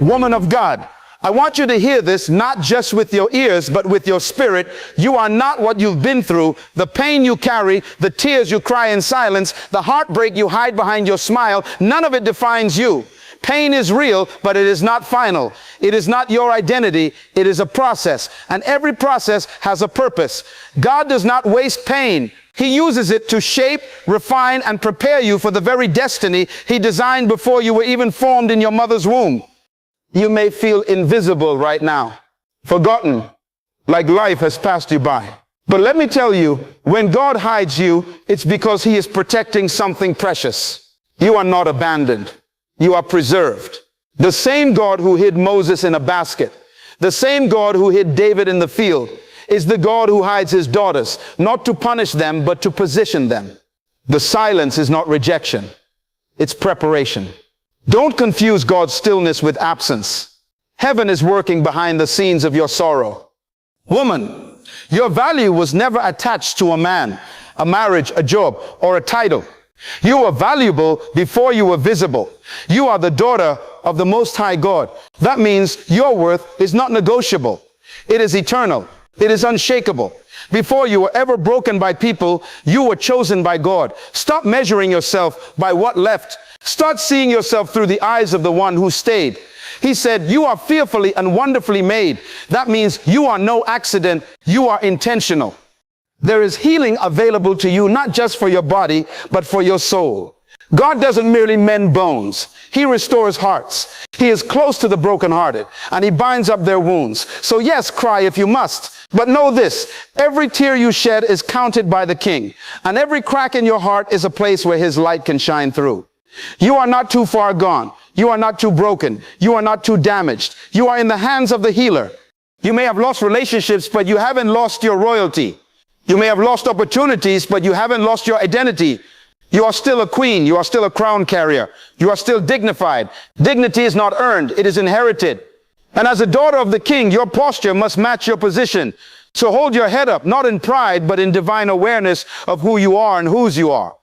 Woman of God, I want you to hear this not just with your ears, but with your spirit. You are not what you've been through, the pain you carry, the tears you cry in silence, the heartbreak you hide behind your smile. None of it defines you. Pain is real, but it is not final. It is not your identity. It is a process. And every process has a purpose. God does not waste pain. He uses it to shape, refine, and prepare you for the very destiny He designed before you were even formed in your mother's womb. You may feel invisible right now, forgotten, like life has passed you by. But let me tell you, when God hides you, it's because He is protecting something precious. You are not abandoned. You are preserved. The same God who hid Moses in a basket, the same God who hid David in the field, is the God who hides His daughters, not to punish them, but to position them. The silence is not rejection. It's preparation. Don't confuse God's stillness with absence. Heaven is working behind the scenes of your sorrow. Woman, your value was never attached to a man, a marriage, a job, or a title. You were valuable before you were visible. You are the daughter of the Most High God. That means your worth is not negotiable. It is eternal. It is unshakable. Before you were ever broken by people, you were chosen by God. Stop measuring yourself by what left. Start seeing yourself through the eyes of the one who stayed. He said, you are fearfully and wonderfully made. That means you are no accident. You are intentional. There is healing available to you, not just for your body, but for your soul. God doesn't merely mend bones. He restores hearts. He is close to the brokenhearted, and He binds up their wounds. So yes, cry if you must. But know this, every tear you shed is counted by the King, and every crack in your heart is a place where His light can shine through. You are not too far gone. You are not too broken. You are not too damaged. You are in the hands of the healer. You may have lost relationships, but you haven't lost your royalty. You may have lost opportunities, but you haven't lost your identity. You are still a queen. You are still a crown carrier. You are still dignified. Dignity is not earned. It is inherited. And as a daughter of the King, your posture must match your position. So hold your head up, not in pride, but in divine awareness of who you are and whose you are.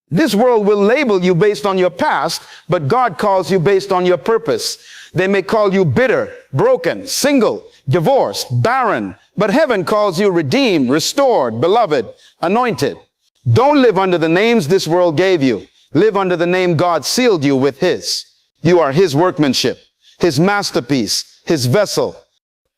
This world will label you based on your past, but God calls you based on your purpose. They may call you bitter, broken, single, divorced, barren, but heaven calls you redeemed, restored, beloved, anointed. Don't live under the names this world gave you. Live under the name God sealed you with His. You are His workmanship, His masterpiece, His vessel.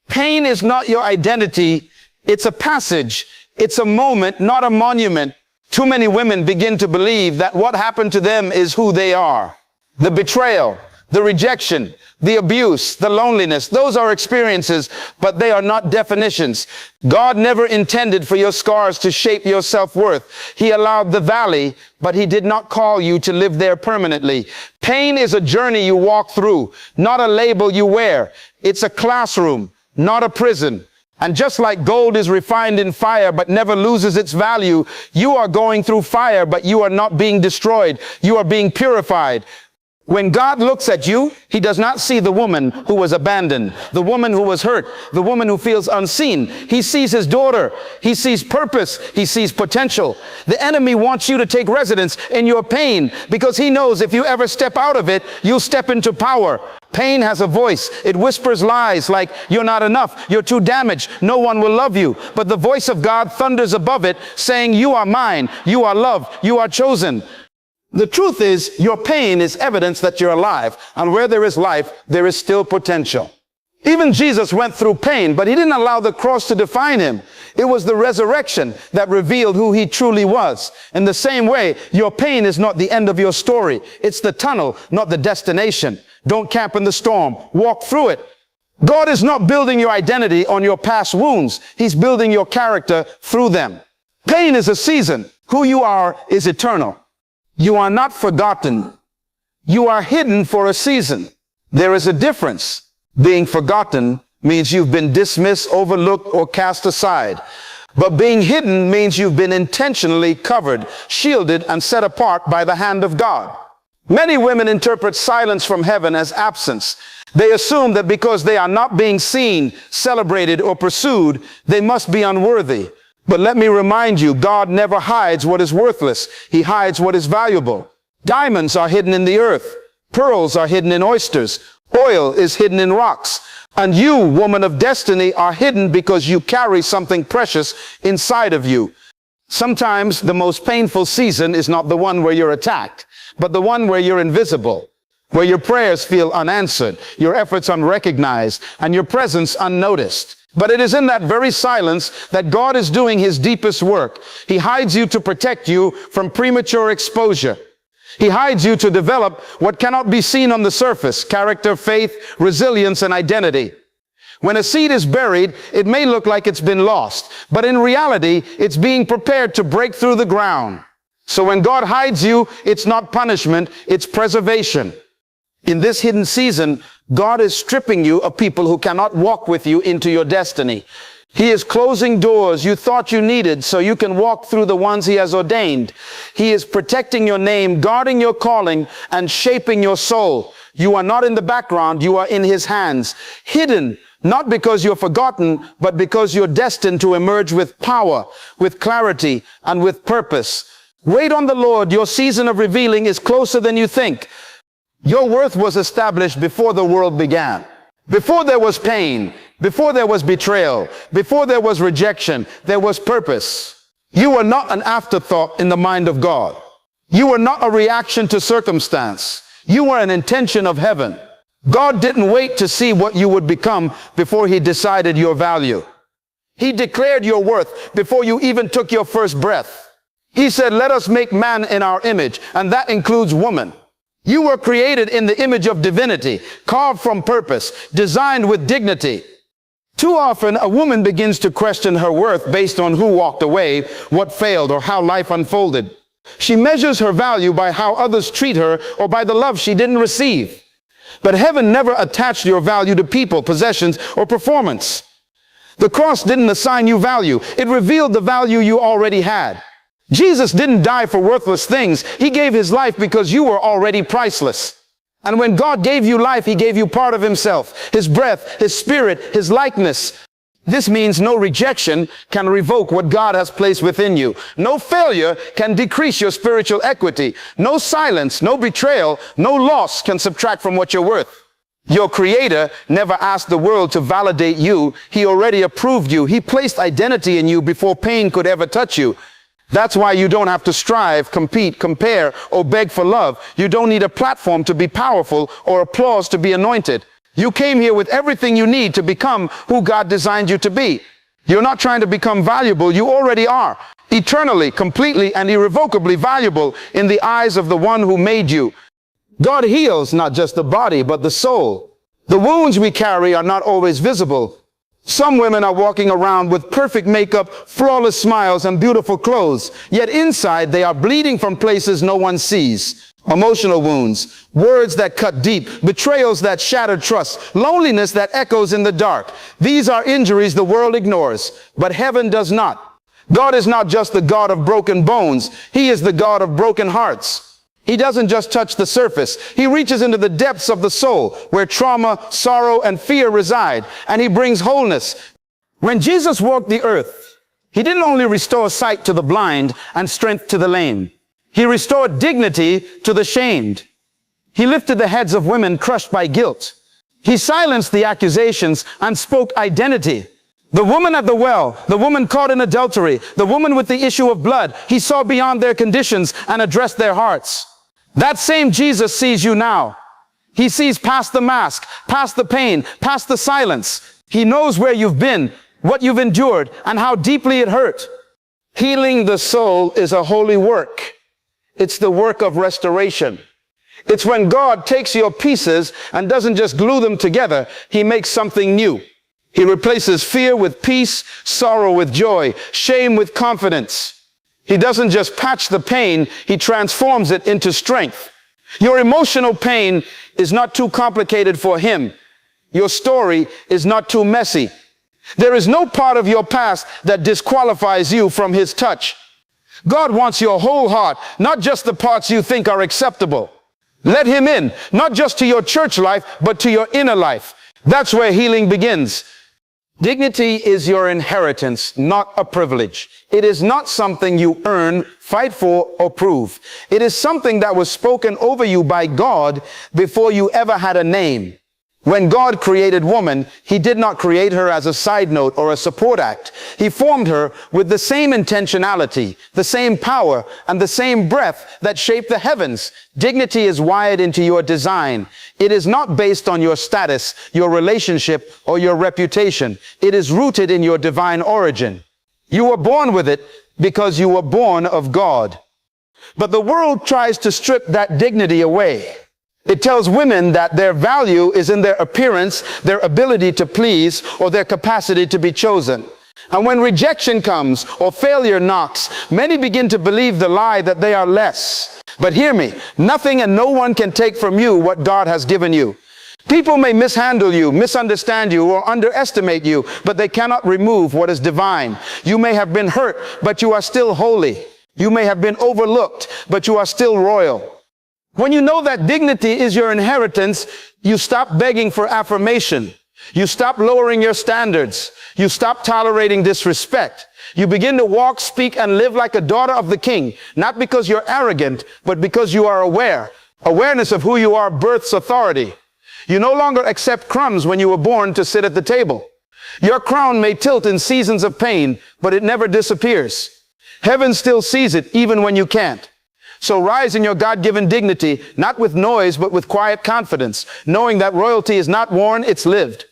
Pain is not your identity. It's a passage. It's a moment, not a monument. Too many women begin to believe that what happened to them is who they are. The betrayal, the rejection, the abuse, the loneliness, those are experiences, but they are not definitions. God never intended for your scars to shape your self-worth. He allowed the valley, but He did not call you to live there permanently. Pain is a journey you walk through, not a label you wear. It's a classroom, not a prison. And just like gold is refined in fire but never loses its value, you are going through fire, but you are not being destroyed. You are being purified. When God looks at you, He does not see the woman who was abandoned, the woman who was hurt, the woman who feels unseen. He sees His daughter. He sees purpose. He sees potential. The enemy wants you to take residence in your pain because he knows if you ever step out of it, you'll step into power. Pain has a voice. It whispers lies like you're not enough, you're too damaged, no one will love you. But the voice of God thunders above it saying, you are mine, you are loved, you are chosen. The truth is, your pain is evidence that you're alive, and where there is life, there is still potential. Even Jesus went through pain, but He didn't allow the cross to define Him. It was the resurrection that revealed who He truly was. In the same way, your pain is not the end of your story. It's the tunnel, not the destination. Don't camp in the storm. Walk through it. God is not building your identity on your past wounds. He's building your character through them. Pain is a season. Who you are is eternal. You are not forgotten. You are hidden for a season. There is a difference. Being forgotten means you've been dismissed, overlooked, or cast aside. But being hidden means you've been intentionally covered, shielded, and set apart by the hand of God. Many women interpret silence from heaven as absence. They assume that because they are not being seen, celebrated, or pursued, they must be unworthy. But let me remind you, God never hides what is worthless. He hides what is valuable. Diamonds are hidden in the earth. Pearls are hidden in oysters. Oil is hidden in rocks. And you, woman of destiny, are hidden because you carry something precious inside of you. Sometimes the most painful season is not the one where you're attacked, but the one where you're invisible, where your prayers feel unanswered, your efforts unrecognized, and your presence unnoticed. But it is in that very silence that God is doing his deepest work. He hides you to protect you from premature exposure. He hides you to develop what cannot be seen on the surface: character, faith, resilience, and identity. When a seed is buried, it may look like it's been lost, but in reality, it's being prepared to break through the ground. So when God hides you, it's not punishment, it's preservation. In this hidden season, God is stripping you of people who cannot walk with you into your destiny. He is closing doors you thought you needed so you can walk through the ones he has ordained. He is protecting your name, guarding your calling, and shaping your soul. You are not in the background, you are in his hands. Hidden, not because you're forgotten, but because you're destined to emerge with power, with clarity, and with purpose. Wait on the Lord. Your season of revealing is closer than you think. Your worth was established before the world began. Before there was pain, before there was betrayal, before there was rejection, there was purpose. You were not an afterthought in the mind of God. You were not a reaction to circumstance. You were an intention of heaven. God didn't wait to see what you would become before he decided your value. He declared your worth before you even took your first breath. He said, let us make man in our image, and that includes woman. You were created in the image of divinity, carved from purpose, designed with dignity. Too often, a woman begins to question her worth based on who walked away, what failed, or how life unfolded. She measures her value by how others treat her or by the love she didn't receive. But heaven never attached your value to people, possessions, or performance. The cross didn't assign you value. It revealed the value you already had. Jesus didn't die for worthless things. He gave his life because you were already priceless. And when God gave you life, he gave you part of himself, his breath, his spirit, his likeness. This means no rejection can revoke what God has placed within you. No failure can decrease your spiritual equity. No silence, no betrayal, no loss can subtract from what you're worth. Your Creator never asked the world to validate you. He already approved you. He placed identity in you before pain could ever touch you. That's why you don't have to strive, compete, compare, or beg for love. You don't need a platform to be powerful or applause to be anointed. You came here with everything you need to become who God designed you to be. You're not trying to become valuable. You already are. Eternally, completely, and irrevocably valuable in the eyes of the one who made you. God heals not just the body, but the soul. The wounds we carry are not always visible. Some women are walking around with perfect makeup, flawless smiles, and beautiful clothes. Yet inside, they are bleeding from places no one sees. Emotional wounds, words that cut deep, betrayals that shatter trust, loneliness that echoes in the dark. These are injuries the world ignores, but heaven does not. God is not just the God of broken bones. He is the God of broken hearts. He doesn't just touch the surface. He reaches into the depths of the soul where trauma, sorrow, and fear reside, and he brings wholeness. When Jesus walked the earth, he didn't only restore sight to the blind and strength to the lame. He restored dignity to the shamed. He lifted the heads of women crushed by guilt. He silenced the accusations and spoke identity. The woman at the well, the woman caught in adultery, the woman with the issue of blood, he saw beyond their conditions and addressed their hearts. That same Jesus sees you now. He sees past the mask, past the pain, past the silence. He knows where you've been, what you've endured, and how deeply it hurt. Healing the soul is a holy work. It's the work of restoration. It's when God takes your pieces and doesn't just glue them together. He makes something new. He replaces fear with peace, sorrow with joy, shame with confidence. He doesn't just patch the pain, he transforms it into strength. Your emotional pain is not too complicated for him. Your story is not too messy. There is no part of your past that disqualifies you from his touch. God wants your whole heart, not just the parts you think are acceptable. Let him in, not just to your church life, but to your inner life. That's where healing begins. Dignity is your inheritance, not a privilege. It is not something you earn, fight for, or prove. It is something that was spoken over you by God before you ever had a name. When God created woman, he did not create her as a side note or a support act. He formed her with the same intentionality, the same power, and the same breath that shaped the heavens. Dignity is wired into your design. It is not based on your status, your relationship, or your reputation. It is rooted in your divine origin. You were born with it because you were born of God. But the world tries to strip that dignity away. It tells women that their value is in their appearance, their ability to please, or their capacity to be chosen. And when rejection comes or failure knocks, many begin to believe the lie that they are less. But hear me, nothing and no one can take from you what God has given you. People may mishandle you, misunderstand you, or underestimate you, but they cannot remove what is divine. You may have been hurt, but you are still holy. You may have been overlooked, but you are still royal. When you know that dignity is your inheritance, you stop begging for affirmation. You stop lowering your standards. You stop tolerating disrespect. You begin to walk, speak, and live like a daughter of the King, not because you're arrogant, but because you are aware. Awareness of who you are births authority. You no longer accept crumbs when you were born to sit at the table. Your crown may tilt in seasons of pain, but it never disappears. Heaven still sees it even when you can't. So rise in your God-given dignity, not with noise, but with quiet confidence, knowing that royalty is not worn, it's lived.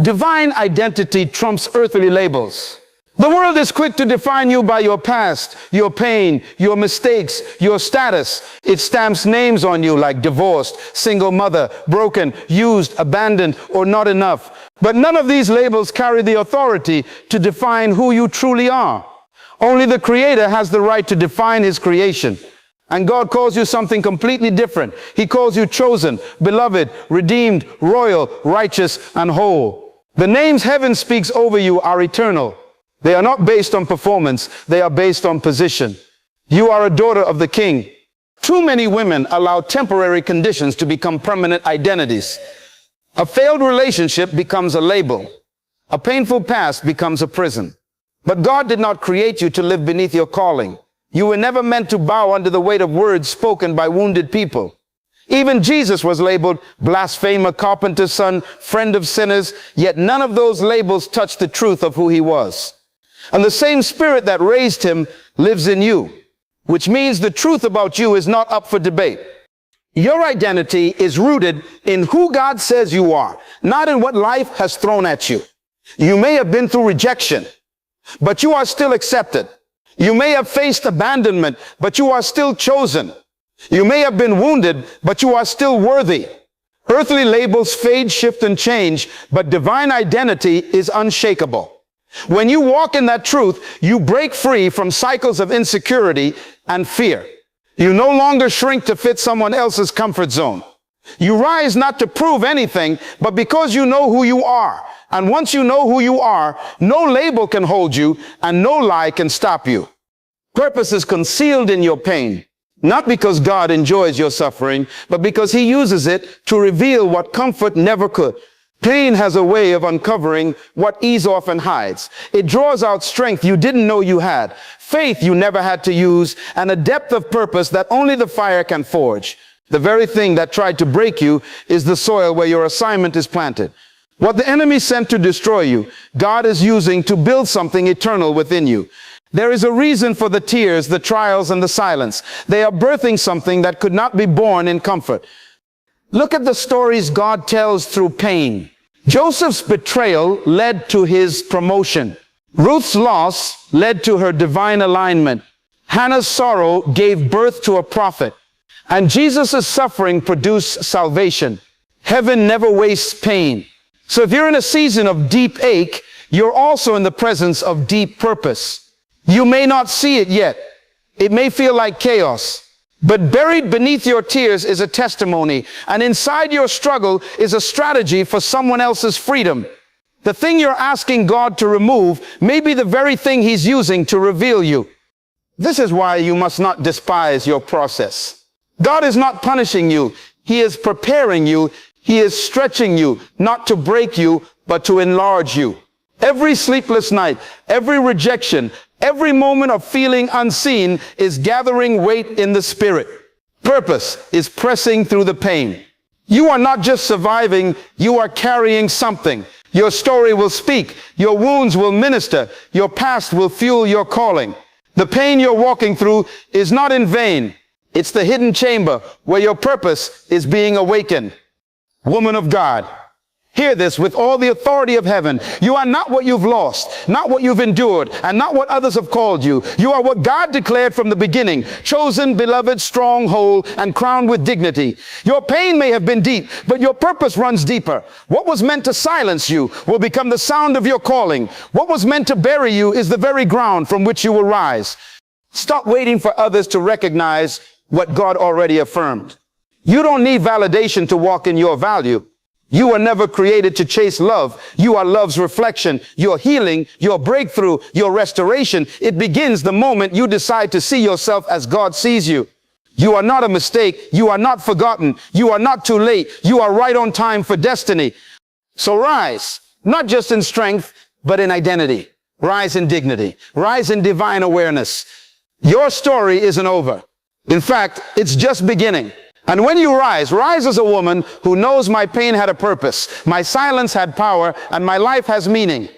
Divine identity trumps earthly labels. The world is quick to define you by your past, your pain, your mistakes, your status. It stamps names on you like divorced, single mother, broken, used, abandoned, or not enough. But none of these labels carry the authority to define who you truly are. Only the Creator has the right to define His creation. And God calls you something completely different. He calls you chosen, beloved, redeemed, royal, righteous, and whole. The names heaven speaks over you are eternal. They are not based on performance. They are based on position. You are a daughter of the King. Too many women allow temporary conditions to become permanent identities. A failed relationship becomes a label. A painful past becomes a prison. But God did not create you to live beneath your calling. You were never meant to bow under the weight of words spoken by wounded people. Even Jesus was labeled blasphemer, carpenter's son, friend of sinners, yet none of those labels touched the truth of who he was. And the same Spirit that raised him lives in you, which means the truth about you is not up for debate. Your identity is rooted in who God says you are, not in what life has thrown at you. You may have been through rejection, but you are still accepted. You may have faced abandonment, but you are still chosen. You may have been wounded, but you are still worthy. Earthly labels fade, shift, and change, but divine identity is unshakable. When you walk in that truth, you break free from cycles of insecurity and fear. You no longer shrink to fit someone else's comfort zone. You rise not to prove anything, but because you know who you are. And once you know who you are, no label can hold you and no lie can stop you. Purpose is concealed in your pain, not because God enjoys your suffering, but because He uses it to reveal what comfort never could. Pain has a way of uncovering what ease often hides. It draws out strength you didn't know you had, faith you never had to use, and a depth of purpose that only the fire can forge. The very thing that tried to break you is the soil where your assignment is planted. What the enemy sent to destroy you, God is using to build something eternal within you. There is a reason for the tears, the trials, and the silence. They are birthing something that could not be born in comfort. Look at the stories God tells through pain. Joseph's betrayal led to his promotion. Ruth's loss led to her divine alignment. Hannah's sorrow gave birth to a prophet. And Jesus' suffering produced salvation. Heaven never wastes pain. So if you're in a season of deep ache, you're also in the presence of deep purpose. You may not see it yet. It may feel like chaos. But buried beneath your tears is a testimony. And inside your struggle is a strategy for someone else's freedom. The thing you're asking God to remove may be the very thing He's using to reveal you. This is why you must not despise your process. God is not punishing you. He is preparing you. He is stretching you, not to break you, but to enlarge you. Every sleepless night, every rejection, every moment of feeling unseen is gathering weight in the spirit. Purpose is pressing through the pain. You are not just surviving, you are carrying something. Your story will speak, your wounds will minister, your past will fuel your calling. The pain you're walking through is not in vain. It's the hidden chamber where your purpose is being awakened. Woman of God, hear this with all the authority of heaven. You are not what you've lost, not what you've endured, and not what others have called you. You are what God declared from the beginning, chosen, beloved, strong, whole, and crowned with dignity. Your pain may have been deep, but your purpose runs deeper. What was meant to silence you will become the sound of your calling. What was meant to bury you is the very ground from which you will rise. Stop waiting for others to recognize what God already affirmed. You don't need validation to walk in your value. You were never created to chase love. You are love's reflection. Your healing, your breakthrough, your restoration, it begins the moment you decide to see yourself as God sees you. You are not a mistake. You are not forgotten. You are not too late. You are right on time for destiny. So rise, not just in strength, but in identity. Rise in dignity. Rise in divine awareness. Your story isn't over. In fact, it's just beginning. And when you rise as a woman who knows my pain had a purpose, my silence had power, and my life has meaning.